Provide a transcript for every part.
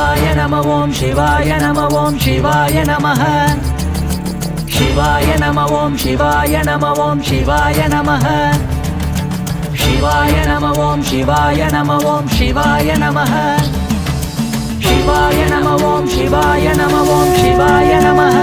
शिवाय नमः ओम शिवाय नमः ओम शिवाय नमः शिवाय नमः ओम शिवाय नमः ओम शिवाय नमः शिवाय नमः ओम शिवाय नमः ओम शिवाय नमः शिवाय नमः ओम शिवाय नमः ओम शिवाय नमः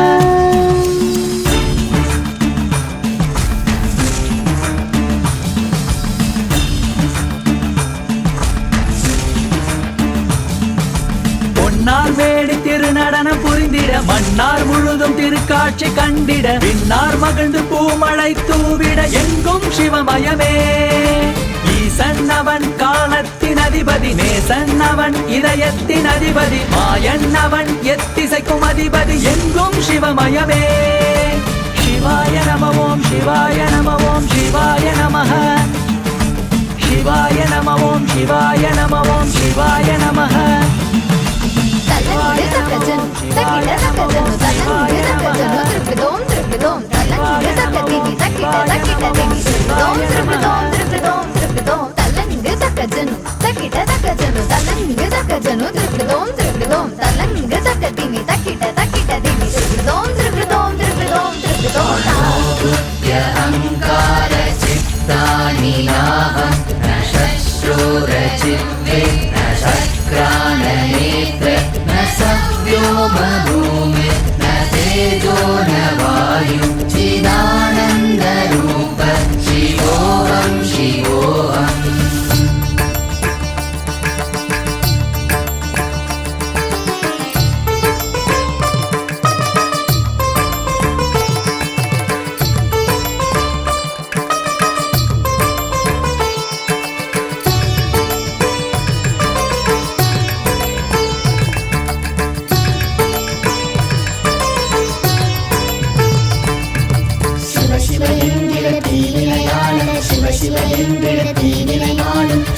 பொன்னார் வேடி திருநடனம் புரிந்திட மன்னார் முழுதும் திருக்காட்சி கண்டிட பின்னார் மகிழ்ந்து பூமழை தூவிட எங்கும் சிவமயமே ஈசன்னவன் காலத்தின் அதிபதி நேசன்னவன் இதயத்தின் அதிபதி மாயன்னவன் எத்திசைக்கும் அதிபதி எங்கும் சிவமயமே சிவாய நம ஓம் சிவாய நம ஓம் சிவாய நமः शिवाय नमः ओम शिवाय नमः ओम शिवाय नमः शूरचित्ते न शक्राननेत्रे न सव्योमभूमि न तेजो न वायु चिदानन्दरूप शिवोऽहं शिवोऽहम्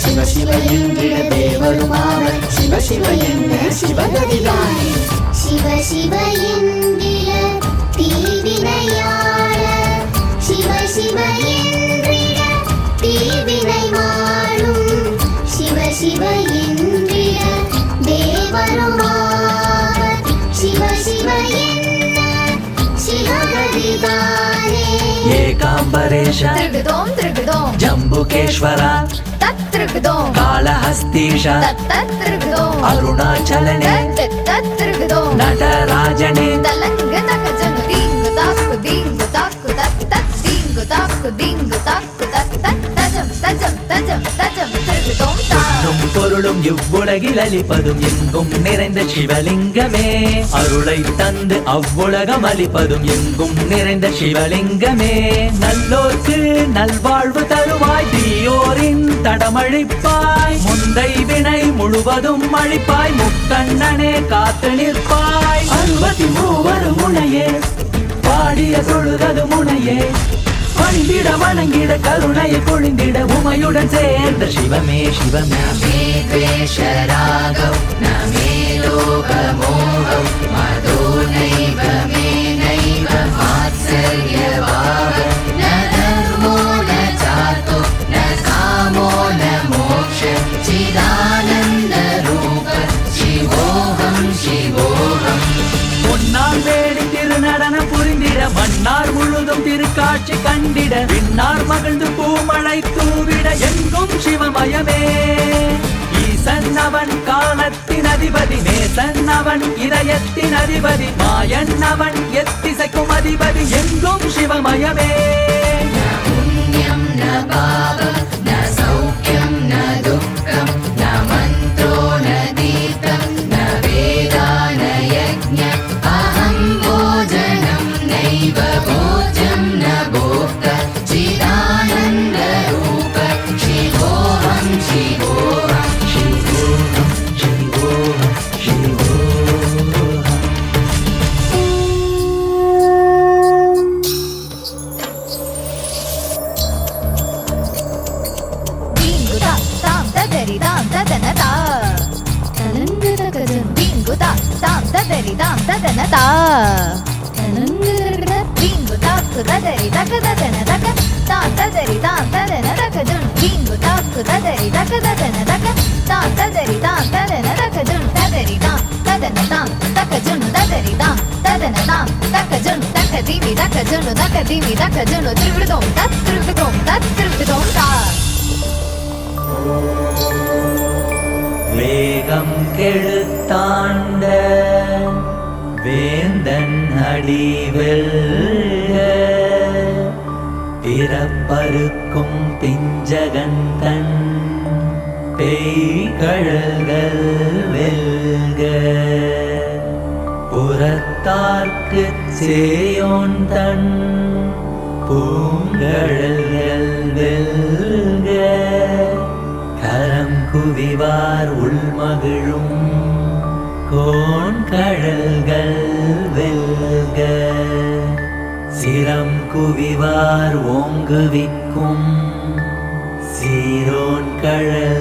शिव शिव एंदिड देवरुमाव शिव शिव एन्न शिवगदिदाने शिव शिव एंदिड तीविनैयाळ शिव शिव एंदिड तीविनै माळुम शिव शिव एंदिड देवरुमाव शिव शिव एन्न शिवगदिदाने एकांबरेश जम्बुकेश्वर कालहस्तीश अरुणाचलने नटराजने பொருளும் இவ்வுலகில் அளிப்பதும் எங்கும் நிறைந்த சிவலிங்கமே அருளை தந்து அவ்வுலகம் அளிப்பதும் எங்கும் நிறைந்த சிவலிங்கமே நல்லோர்க்கு நல்வாழ்வு தருவாய் தீயோரின் தடமழிப்பாய் முந்தை வினை முழுவதும் அழிப்பாய் முக்கண்ணனே காத்து நிற்பாய் 63 முனையே பாடிய தொழுதது முனையே பணிந்திட வணங்கிட கருணையை பொழிந்திட உமையுடன் சேர்ந்த சிவமே சிவமே द्वेषरागौ न मे लोभमोहौ मदो नैव मे नैव मात्सर्यभाव न धर्मो न चातो न कामो न मोक्ष चिदानन्दरूप शिवोऽहं शिवोऽहम् பொன்னார் வேடி திருநடனம் புரிந்திட மன்னார் முழுதும் திருக்காட்சி கண்டிட பின்னார் மகிழ்ந்து பூமழை தூவிட எங்கும் சிவமயமே ஈசன்னவன் காலத்தின் அதிபதி நேசன்னவன் இதயத்தின் அதிபதி மாயன்னவன் எத்திசைக்கும் அதிபதி எங்கும் சிவமயமே पुण्यं न पापं न सौख्यं न दुःखं न मन्त्रो न दीप्तं न वेदा न यज्ञ अहं भोजनं नैव भोज्यं न भोक्ता चिदानन्दरूप शिवोऽहं शिवोऽहम् Bingo, ததனதாம் தக்கஜுனு ததரிதாம் ததனதாம் தக்கஜுனு தக்கதிமி தக்கஜுனு தக்கதிமி தக்கஜுனு திருவிடுதோம் தத் திருவிடுதோம் தத் திருவிடுதோம் தா வேகம் கெழுத்தாண்ட வேந்தன் அடிவெல்க பிறப்பருக்கும் பிஞ்சகன் தன் பேய்கழல்கள் வெல்க புறத்தார்க்குச் சேயோன் தன் பூங்கழல்கள் வெல்க கரம் குவிவார் உள்மகிழும் கோண்கழல்கள் வெல்க சிரம் குவிவார் ஓங்குவிக்கும் சீரோன் கழல்